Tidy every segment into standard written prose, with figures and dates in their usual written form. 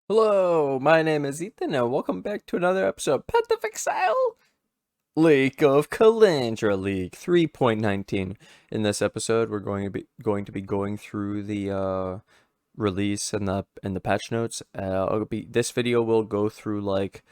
Hello, my name is Ethan, and welcome back to another episode of Path of Exile, Lake of Kalandra League 3.19. In this episode, we're going to be going through the release and the patch notes. This video will go through like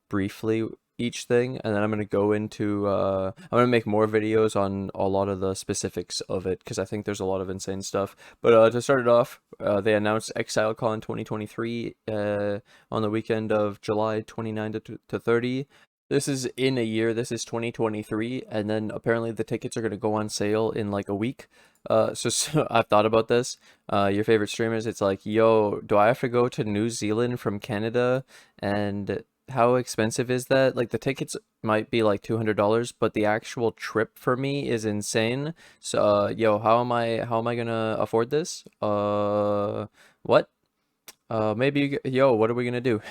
briefly each thing, and then I'm going to go into I'm going to make more videos on a lot of the specifics of it because I think there's a lot of insane stuff. But to start it off, they announced Exilecon 2023 on the weekend of July 29 to 30. This is in a year. This is 2023, and then apparently the tickets are going to go on sale in like a week. So I've thought about this. Your favorite streamers, it's like, yo, do I have to go to New Zealand from Canada? And how expensive is that? Like the tickets might be like $200, but the actual trip for me is insane. So, yo, how am I gonna afford this? What? Maybe, yo, what are we gonna do?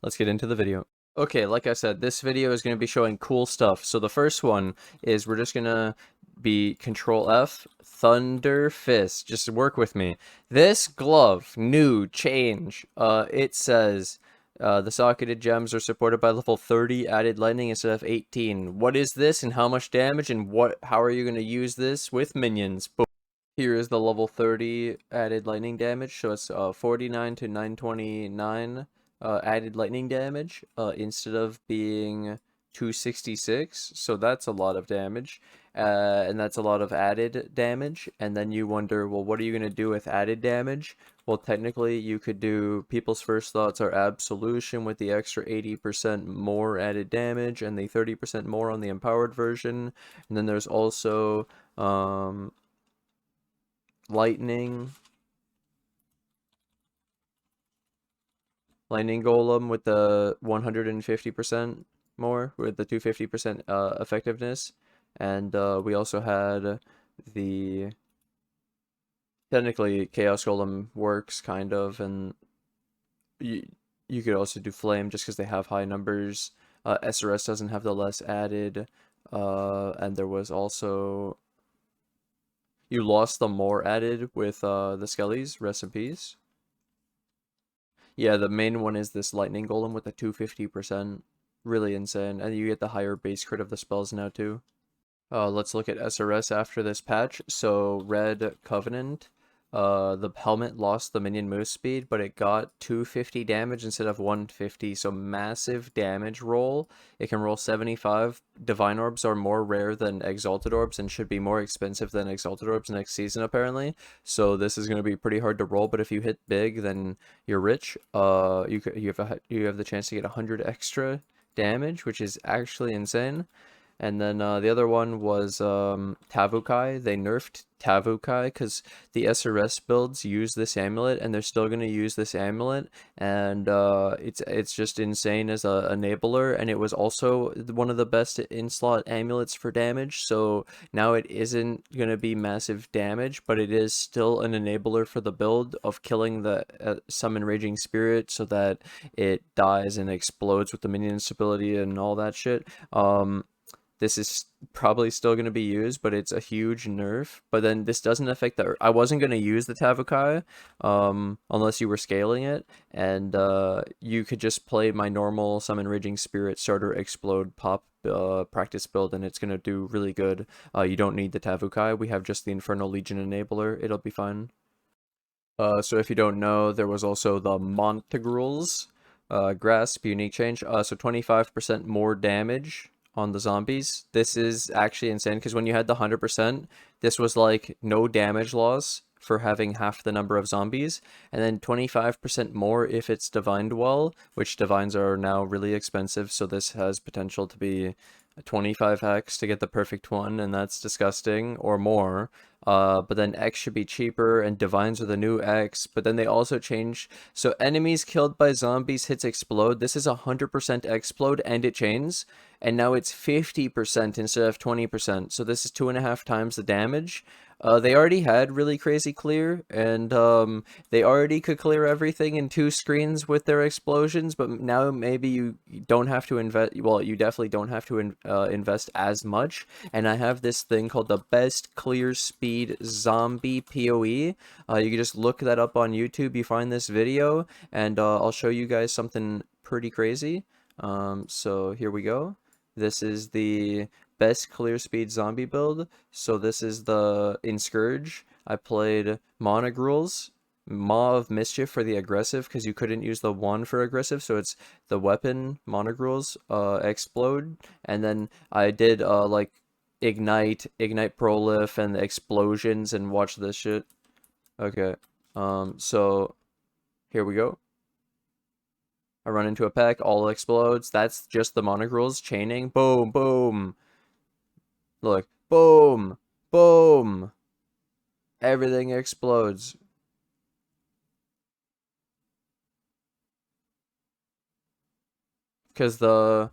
Let's get into the video. Okay, like I said, this video is gonna be showing cool stuff. So the first one is we're just gonna be Control F, Thunderfist. Just work with me. This glove, new, change. It says the socketed gems are supported by level 30 added lightning instead of 18. What is this and how much damage and how are you going to use this with minions? Boom. Here is the level 30 added lightning damage. So it's 49 to 929 added lightning damage instead of being 266. So that's a lot of damage. And that's a lot of added damage. And then you wonder, well, what are you going to do with added damage? Well, technically, you could do People's First Thoughts are Absolution with the extra 80% more added damage and the 30% more on the empowered version. And then there's also Lightning Golem with the 150% more, with the 250% effectiveness. And we also had the... Technically, Chaos Golem works, kind of, and you could also do Flame just because they have high numbers. SRS doesn't have the less added, and there was also... You lost the more added with the Skellies, rest in peace. Yeah, the main one is this Lightning Golem with the 250%. Really insane, and you get the higher base crit of the spells now too. Let's look at SRS after this patch. So Red Covenant, the helmet lost the minion move speed, but it got 250 damage instead of 150, so massive damage roll. It can roll 75. Divine Orbs are more rare than Exalted Orbs and should be more expensive than Exalted Orbs next season, apparently. So this is going to be pretty hard to roll, but if you hit big, then you're rich. You have the chance to get 100 extra damage, which is actually insane. And then the other one was Tavukai. They nerfed Tavukai because the SRS builds use this amulet, and they're still going to use this amulet. And it's just insane as a enabler, and it was also one of the best in-slot amulets for damage. So now it isn't going to be massive damage, but it is still an enabler for the build of killing the summon Raging Spirit so that it dies and explodes with the minion instability and all that shit. This is probably still going to be used, but it's a huge nerf. But then this doesn't affect the... I wasn't going to use the Tavukai unless you were scaling it. And you could just play my normal Summon Raging Spirit Starter Explode Pop practice build, and it's going to do really good. You don't need the Tavukai. We have just the Infernal Legion Enabler. It'll be fine. So if you don't know, there was also the Mon'treguls Grasp Unique Change. So 25% more damage on the zombies. This is actually insane because when you had the 100%, this was like no damage loss for having half the number of zombies, and then 25% more if it's divined well, which divines are now really expensive, so this has potential to be 25x to get the perfect one, and that's disgusting, or more. But then X should be cheaper, and divines are the new X, but then they also change, so enemies killed by zombies hits explode. This is 100% explode, and it chains, and now it's 50% instead of 20%, so this is 2.5 times the damage. They already had really crazy clear, and they already could clear everything in 2 screens with their explosions, but now maybe you don't have to invest, well, you definitely don't have to invest as much, and I have this thing called the best clear speed zombie PoE. You can just look that up on YouTube, you find this video, and I'll show you guys something pretty crazy. So here we go. This is the best clear speed zombie build. So this is in Scourge. I played Mon'treguls, Maw of Mischief for the aggressive, because you couldn't use the 1 for aggressive, so it's the weapon, Mon'treguls, Explode, and then I did like Ignite Prolif, and the explosions, and watch this shit. Okay, so here we go. I run into a pack, all explodes. That's just the Mon'treguls chaining. Boom, boom. Look, boom, boom. Everything explodes. Because the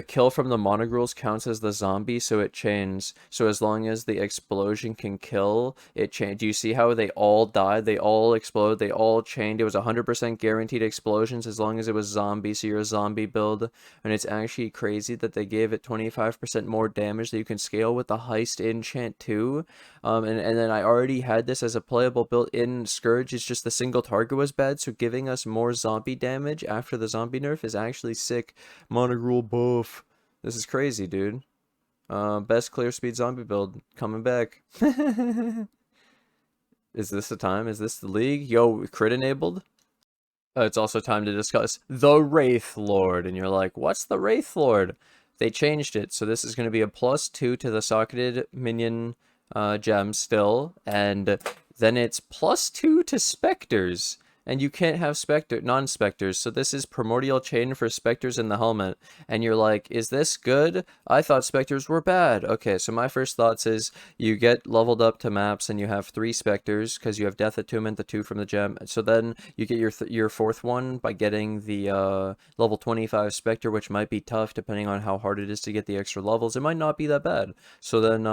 kill from the Mon'treguls counts as the zombie, so it chains. So as long as the explosion can kill, it chains. Do you see how they all died? They all explode. They all chained. It was 100% guaranteed explosions as long as it was zombie, so you're a zombie build. And it's actually crazy that they gave it 25% more damage that you can scale with the Heist enchant too. And then I already had this as a playable build in Scourge. It's just the single target was bad, so giving us more zombie damage after the zombie nerf is actually sick. Mon'tregul buff. This is crazy, dude. Best clear speed zombie build coming back. Is this the time? Is this the league? Yo, crit enabled? It's also time to discuss the Wraithlord. And you're like, what's the Wraithlord? They changed it. So this is going to be a +2 to the socketed minion gem still. And then it's +2 to Spectres. And you can't have non-Spectres, so this is Primordial Chain for Spectres in the helmet. And you're like, is this good? I thought Spectres were bad. Okay, so my first thoughts is, you get leveled up to maps and you have 3 Spectres, because you have Death Attunement, the 2 from the gem. So then you get your 4th one by getting the level 25 Spectre, which might be tough depending on how hard it is to get the extra levels. It might not be that bad. So then,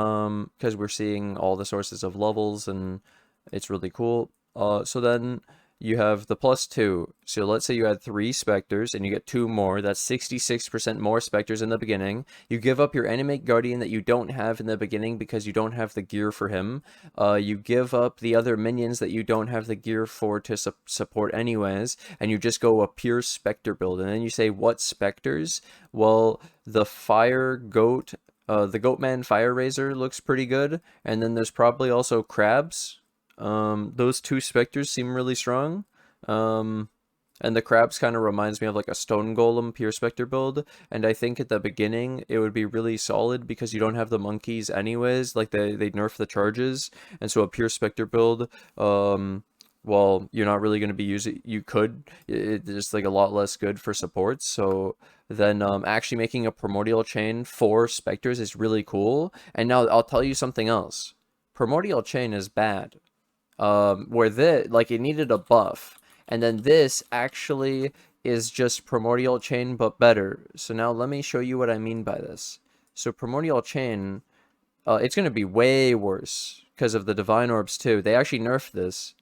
because we're seeing all the sources of levels, and it's really cool. So then you have the +2. So let's say you had 3 Spectres and you get 2 more. That's 66% more Spectres in the beginning. You give up your Animate Guardian that you don't have in the beginning because you don't have the gear for him. You give up the other minions that you don't have the gear for to support anyways. And you just go a pure Spectre build. And then you say, what Spectres? Well, the Fire Goat, the Goatman Fire Razor looks pretty good. And then there's probably also Crabs. Those 2 Spectres seem really strong. And the Crabs kind of reminds me of like a Stone Golem pure Spectre build. And I think at the beginning it would be really solid because you don't have the monkeys anyways. Like they nerf the charges. And so a pure Spectre build, well, you're not really going to be using, you could, it's just like a lot less good for supports. So then actually making a Primordial Chain for Spectres is really cool. And now I'll tell you something else. Primordial Chain is bad. Where this, like, it needed a buff, and then this actually is just Primordial Chain but better. So now let me show you what I mean by this. So Primordial Chain, it's gonna be way worse because of the Divine Orbs too. They actually nerfed this.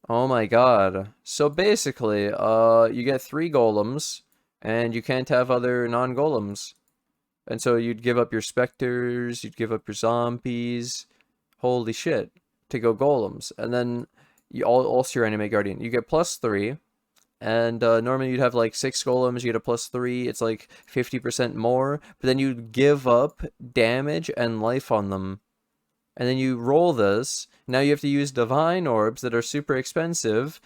Oh my god. So basically, you get 3 golems, and you can't have other non-golems. And so you'd give up your Spectres, you'd give up your zombies. Holy shit. To go golems, and then you also your Animate Guardian. You get +3, and normally you'd have like 6 golems, you get a +3. It's like 50% more, but then you give up damage and life on them. And then you roll this. Now you have to use Divine Orbs that are super expensive.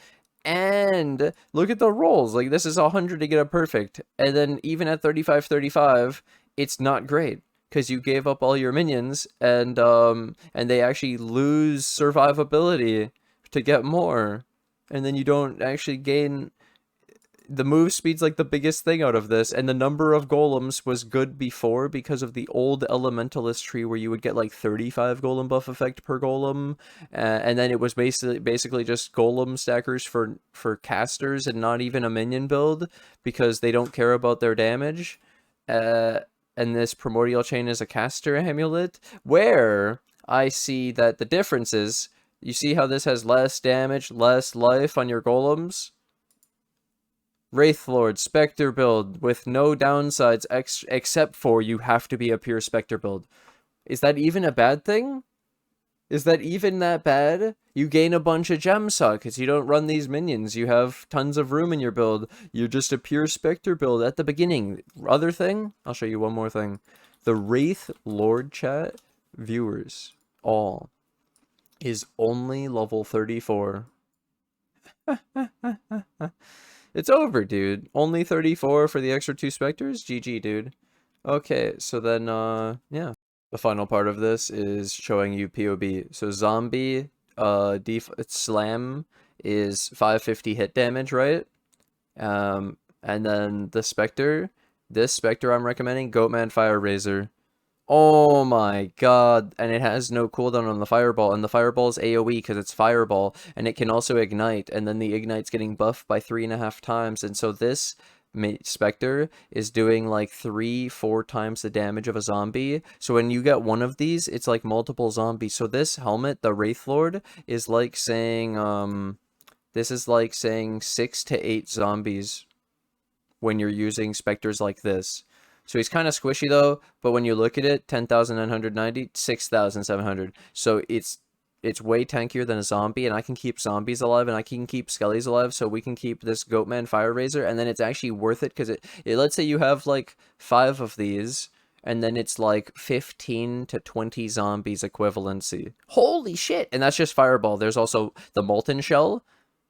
And look at the rolls. Like, this is 100 to get a perfect. And then even at 35-35, it's not great. Because you gave up all your minions, and they actually lose survivability to get more. And then you don't actually gain. The move speed's like the biggest thing out of this, and the number of golems was good before because of the old elementalist tree where you would get like 35 golem buff effect per golem, and then it was basically just golem stackers for casters and not even a minion build because they don't care about their damage. And this Primordial Chain is a caster amulet, where I see that the difference is, you see how this has less damage, less life on your golems? Wraithlord, Spectre build, with no downsides except for you have to be a pure Spectre build. Is that even a bad thing? Is that even that bad? You gain a bunch of gem suck because you don't run these minions. You have tons of room in your build. You're just a pure Spectre build at the beginning. Other thing, I'll show you one more thing. The Wraithlord chat viewers, all, is only level 34. It's over, dude. Only 34 for the extra 2 Spectres? GG, dude. Okay, so then, yeah. The final part of this is showing you POB. So zombie, slam is 550 hit damage, right? And then the Spectre, this Spectre I'm recommending, Goatman Fire Razor. Oh my god, and it has no cooldown on the fireball, and the fireball is AoE because it's fireball, and it can also ignite, and then the ignite's getting buffed by 3.5 times, and so this Spectre is doing like 3-4 times the damage of a zombie. So when you get one of these, it's like multiple zombies. So this helmet, the Wraithlord, is like saying, this is like saying 6 to 8 zombies when you're using Spectres like this. So he's kind of squishy though, but when you look at it, 10,990, 6,700. So it's way tankier than a zombie, and I can keep zombies alive, and I can keep skellies alive, so we can keep this Goatman Fire Razor, and then it's actually worth it, because it let's say you have like 5 of these, and then it's like 15 to 20 zombies equivalency. Holy shit! And that's just Fireball. There's also the Molten Shell,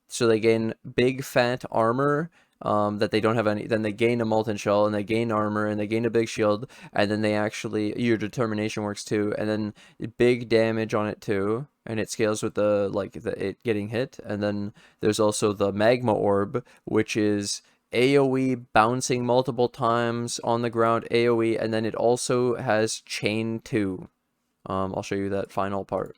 so they gain big fat armor, that they don't have any. Then they gain a Molten Shell, and they gain armor, and they gain a big shield, and then they actually, your determination works too, and then big damage on it too, and it scales with the, like, it getting hit. And then there's also the Magma Orb, which is AoE bouncing multiple times on the ground, AoE, and then it also has Chain 2. I'll show you that final part.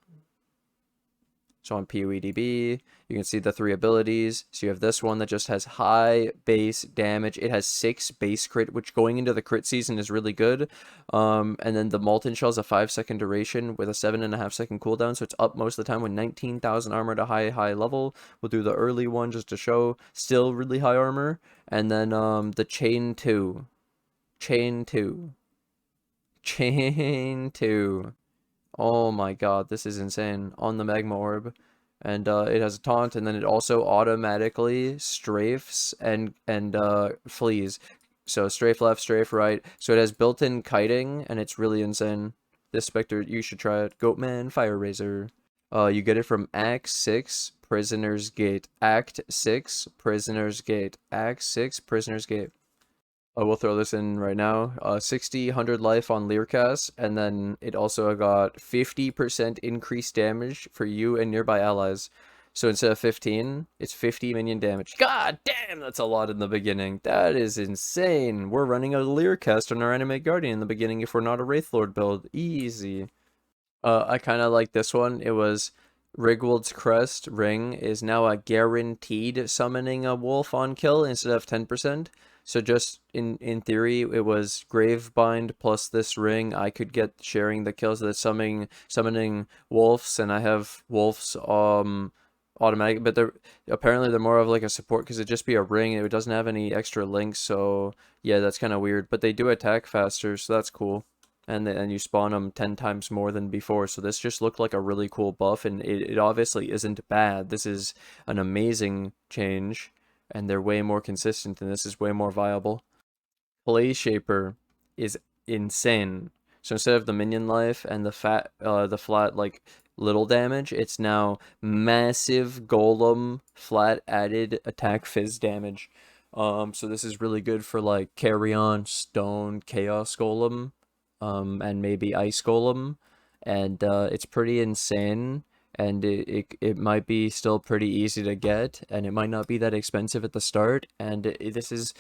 So on PoEDB, you can see the 3 abilities. So you have this one that just has high base damage. It has 6 base crit, which going into the crit season is really good. And then the Molten Shell is a 5-second duration with a 7.5-second cooldown. So it's up most of the time with 19,000 armor to high level. We'll do the early one just to show. Still really high armor. And then the Chain 2. Chain 2. Chain 2. Oh my god, this is insane. On the Magma Orb. And it has a taunt, and then it also automatically strafes and flees. So strafe left, strafe right. So it has built-in kiting, and it's really insane. This Spectre, you should try it. Goatman Fire Razor. You get it from Act 6, Prisoner's Gate. Act 6, Prisoner's Gate. Act 6, Prisoner's Gate. I will throw this in right now. 60, 100 life on Leer cast, and then it also got 50% increased damage for you and nearby allies. So instead of 15, it's 50 minion damage. God damn, that's a lot in the beginning. That is insane. We're running a Leer cast on our Animate Guardian in the beginning if we're not a Wraithlord build. Easy. I kind of like this one. It was Rigwold's Crest Ring is now a guaranteed summoning a wolf on kill instead of 10%. So just in theory, it was Gravebind plus this ring. I could get sharing the kills that's summoning wolves, and I have wolves automatic, but they're apparently more of like a support because it'd just be a ring. It doesn't have any extra links, so yeah, that's kind of weird. But they do attack faster, so that's cool. And you spawn them 10 times more than before, so this just looked like a really cool buff, and it obviously isn't bad. This is an amazing change, and they're way more consistent, and this is way more viable. Clayshaper is insane. So instead of the minion life and the flat like little damage, it's now massive golem flat added attack fizz damage. So this is really good for like carry-on stone chaos golem, and maybe ice golem, and it's pretty insane. And it might be still pretty easy to get, and it might not be that expensive at the start, and this is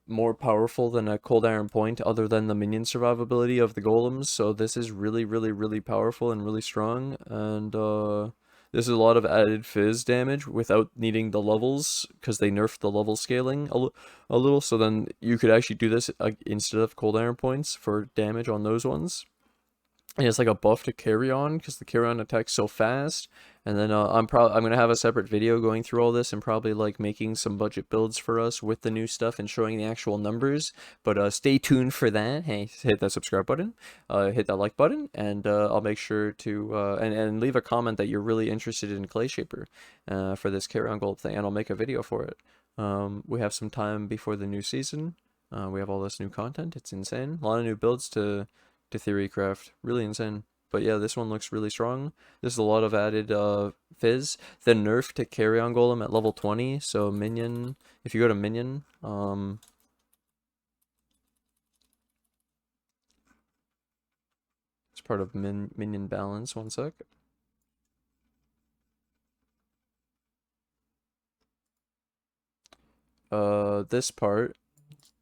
more powerful than a cold iron point other than the minion survivability of the golems, so this is really powerful and really strong, and this is a lot of added fizz damage without needing the levels, because they nerfed the level scaling a little, so then you could actually do this instead of cold iron points for damage on those ones. And it's like a buff to carry on because the carry on attacks so fast. And then I'm gonna have a separate video going through all this and probably like making some budget builds for us with the new stuff and showing the actual numbers. But stay tuned for that. Hey, hit that subscribe button, hit that like button, and I'll make sure to and leave a comment that you're really interested in Clayshaper for this carry on gold thing, and I'll make a video for it. We have some time before the new season. We have all this new content. It's insane. A lot of new builds to theorycraft. Really insane. But yeah, this one looks really strong. There's a lot of added fizz. The nerf to carry on golem at level 20. So minion, if you go to minion, it's part of minion balance. One sec. This part,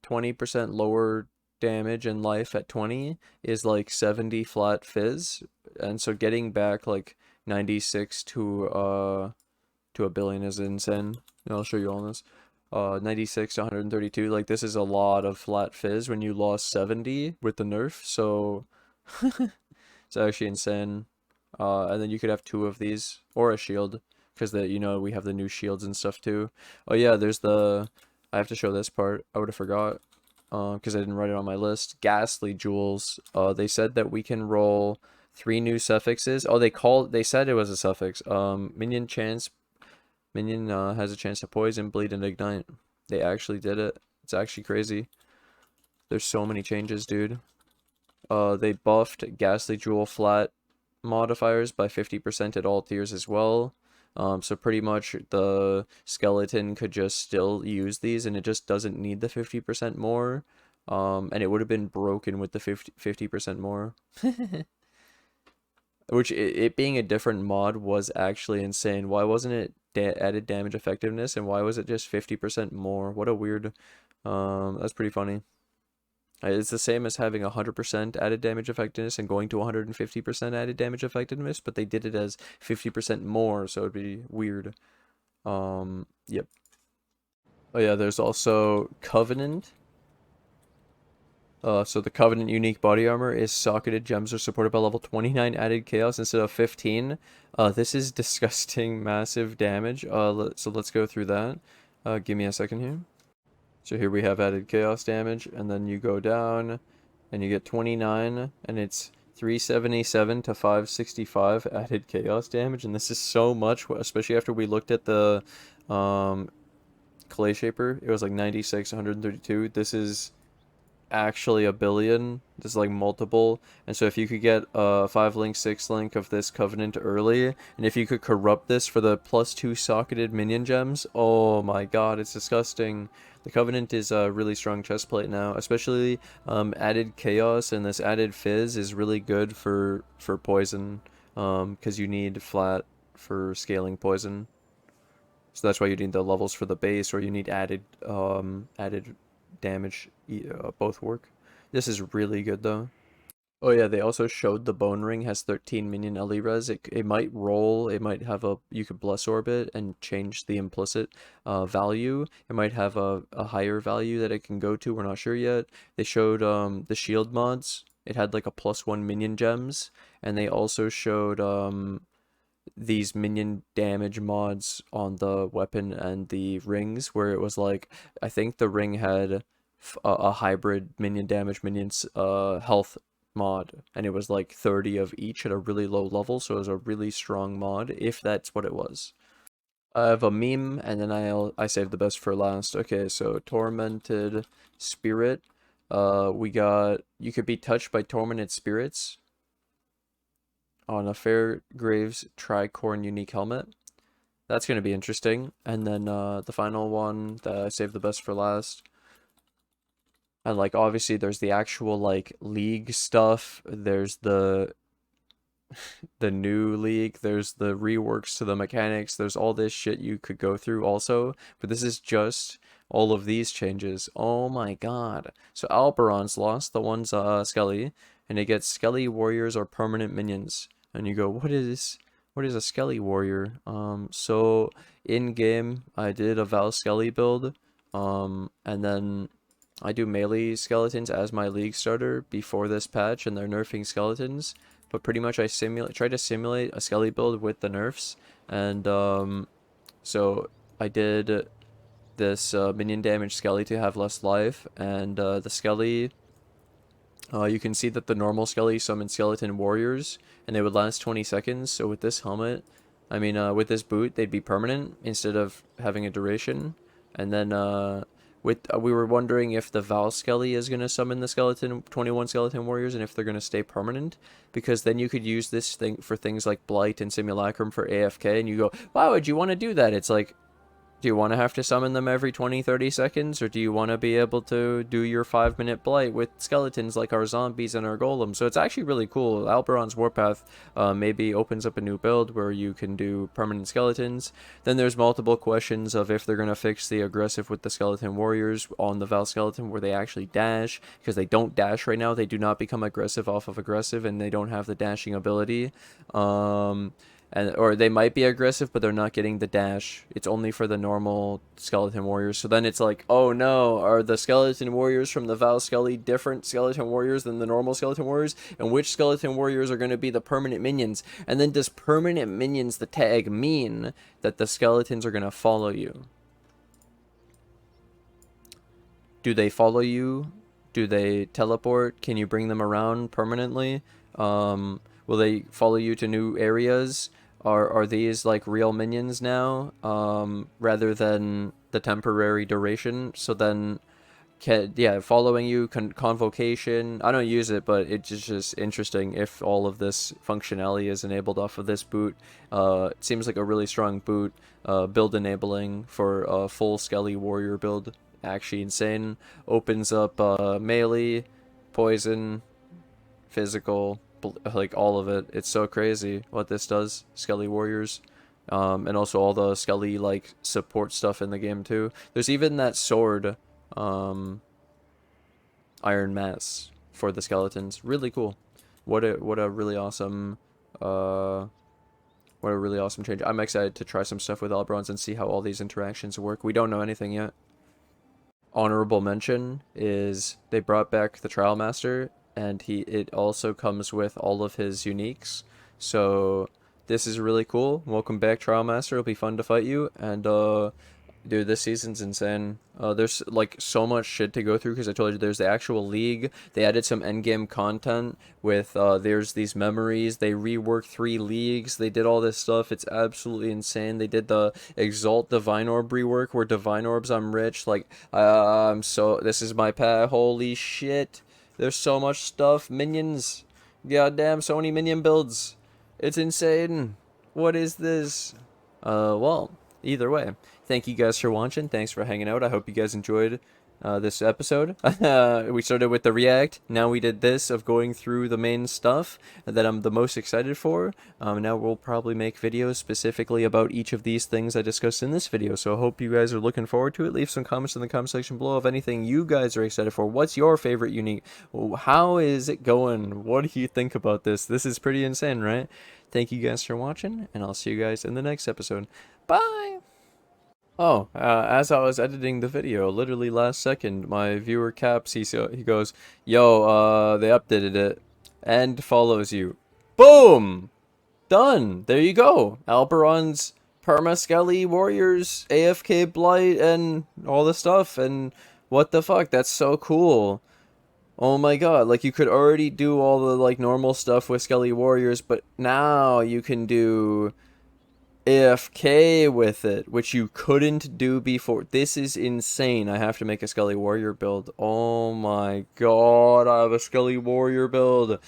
20% lower damage and life at 20 is like 70 flat fizz, and so getting back like 96 to a billion is insane. And I'll show you all this. 96 to 132, like this is a lot of flat fizz when you lost 70 with the nerf, so it's actually insane. And then you could have 2 of these or a shield because we have the new shields and stuff too. Oh yeah, there's I have to show this part. I would have forgot because I didn't write it on my list. Ghastly Jewels. They said that we can roll 3 new suffixes. Oh, they said it was a suffix. Minion has a chance to poison, bleed, and ignite. They actually did it. It's actually crazy. There's so many changes, dude. They buffed Ghastly Jewel flat modifiers by 50% at all tiers as well. So pretty much the skeleton could just still use these and it just doesn't need the 50% more. And it would have been broken with the 50% more. Which, it being a different mod was actually insane. Why wasn't it added damage effectiveness and why was it just 50% more? What a weird, that's pretty funny. It's the same as having 100% added damage effectiveness and going to 150% added damage effectiveness, but they did it as 50% more, so it'd be weird. Yep. Oh yeah, there's also Covenant. So the Covenant unique body armor is socketed gems are supported by level 29 added chaos instead of 15. This is disgusting massive damage. So let's go through that. Give me a second here. So here we have added chaos damage, and then you go down, and you get 29, and it's 377 to 565 added chaos damage, and this is so much, especially after we looked at the Clayshaper. It was like 96, 132. This is actually a billion. There's like multiple, and so if you could get a 5-link 6-link of this Covenant early, and if you could corrupt this for the +2 socketed minion gems, oh my god, it's disgusting. The Covenant is a really strong chestplate now, especially added chaos, and this added fizz is really good for poison, because you need flat for scaling poison. So that's why you need the levels for the base, or you need added damage. Both work. This is really good though. Oh yeah, they also showed the Bone Ring has 13 minion LE res. It might roll, it might have you could Bless Orbit and change the implicit value. It might have a higher value that it can go to, we're not sure yet. They showed the shield mods. It had like a +1 minion gems, and they also showed these minion damage mods on the weapon and the rings, where it was like, I think the ring had a hybrid minion damage, minions health mod, and it was like 30 of each at a really low level, so it was a really strong mod, if that's what it was. I have a meme, and then I saved the best for last. Okay, so Tormented Spirit. We got, you could be touched by tormented spirits on a Fairgraves Tricorn unique helmet. That's going to be interesting. And then the final one that I saved the best for last. And like obviously there's the actual like league stuff. There's the new league. There's the reworks to the mechanics. There's all this shit you could go through also. But this is just all of these changes. Oh my god. So Alberon's lost. The one's Skele. And it gets Skele warriors or permanent minions. And you go, what is a Skele warrior? So in game I did a Val Skele build. And then I do melee skeletons as my league starter before this patch, and they're nerfing skeletons. but pretty much I tried to simulate a Skelly build with the nerfs, and so I did this minion damage Skelly to have less life, and the Skelly, you can see that the normal Skelly summoned skeleton warriors, and they would last 20 seconds. So with this helmet, I mean, with this boot, they'd be permanent instead of having a duration. And then we were wondering if the Val Skelly is going to summon the 21 skeleton warriors, and if they're going to stay permanent, because then you could use this thing for things like Blight and Simulacrum for AFK, and you go, why would you want to do that? It's like, do you want to have to summon them every 20-30 seconds, or do you want to be able to do your 5-minute blight with skeletons like our zombies and our golem? So it's actually really cool. Alberon's Warpath maybe opens up a new build where you can do permanent skeletons. Then there's multiple questions of if they're going to fix the aggressive with the skeleton warriors on the Val skeleton where they actually dash, because they don't dash right now. They do not become aggressive off of aggressive, and they don't have the dashing ability. Or they might be aggressive, but they're not getting the dash. It's only for the normal skeleton warriors. So then it's like, oh no, are the skeleton warriors from the Val Skelly different skeleton warriors than the normal skeleton warriors? And which skeleton warriors are going to be the permanent minions? And then does permanent minions, the tag, mean that the skeletons are going to follow you? Do they follow you? Do they teleport? Can you bring them around permanently? Will they follow you to new areas? Are these like real minions now, rather than the temporary duration? So then, following you, convocation. I don't use it, but it's just interesting if all of this functionality is enabled off of this boot. It seems like a really strong boot, build enabling for a full Skelly warrior build. Actually insane. Opens up melee, poison, physical, like all of it. It's so crazy what this does. Skelly warriors, and also all the Skelly like support stuff in the game too. There's even that sword, Iron Mass for the skeletons. Really cool. What a really awesome change. I'm excited to try some stuff with Alberons and see how all these interactions work. We don't know anything yet. Honorable mention is they brought back the Trial Master, and it also comes with all of his uniques. So this is really cool. Welcome back, Trial Master. It'll be fun to fight you. And dude, this season's insane. There's like so much shit to go through, because I told you there's the actual league. They added some endgame content with there's these memories. They reworked 3 leagues. They did all this stuff. It's absolutely insane. They did the Exalt Divine Orb rework where Divine Orbs I'm rich. Like this is my path. Holy shit. There's so much stuff. Minions. Goddamn, so many minion builds. It's insane. What is this? Well, either way, thank you guys for watching. Thanks for hanging out. I hope you guys enjoyed this episode. We started with the react. Now we did this of going through the main stuff that I'm the most excited for. Now we'll probably make videos specifically about each of these things I discussed in this video. So I hope you guys are looking forward to it. Leave some comments in the comment section below of anything you guys are excited for. What's your favorite unique? How is it going? What do you think about this? This is pretty insane, right? Thank you guys for watching, and I'll see you guys in the next episode. Bye! Oh, as I was editing the video, literally last second, my viewer Caps, he goes, yo, they updated it, and follows you. Boom! Done! There you go! Alberon's Perma Skele Warriors, AFK Blight, and all the stuff, and what the fuck, that's so cool. Oh my god, like you could already do all the like normal stuff with Skelly Warriors, but now you can do AFK with it, which you couldn't do before. This is insane. I have to make a Skelly Warrior build. Oh my god, I have a Skelly Warrior build.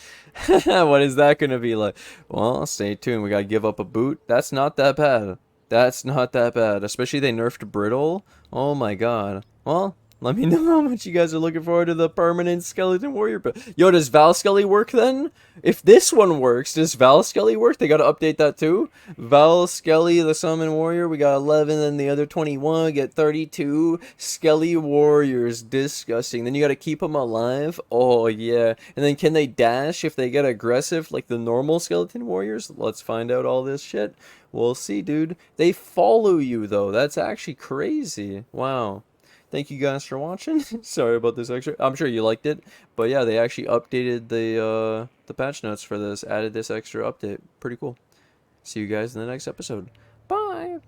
What is that gonna be like? Well, stay tuned. We gotta give up a boot. That's not that bad. That's not that bad. Especially they nerfed Brittle. Oh my god. Well, let me know how much you guys are looking forward to the permanent skeleton warrior build. Yo, does Val Skelly work then? If this one works, does Val Skelly work? They gotta update that too. Val Skelly, the summon warrior, we got 11, then the other 21, get 32 Skelly warriors. Disgusting. Then you gotta keep them alive. Oh yeah. And then can they dash if they get aggressive like the normal skeleton warriors? Let's find out all this shit. We'll see, dude. They follow you though. That's actually crazy. Wow. thank you guys for watching. Sorry about this extra. I'm sure you liked it, but yeah, they actually updated the patch notes for this, added this extra update. Pretty cool. See you guys in the next episode. Bye.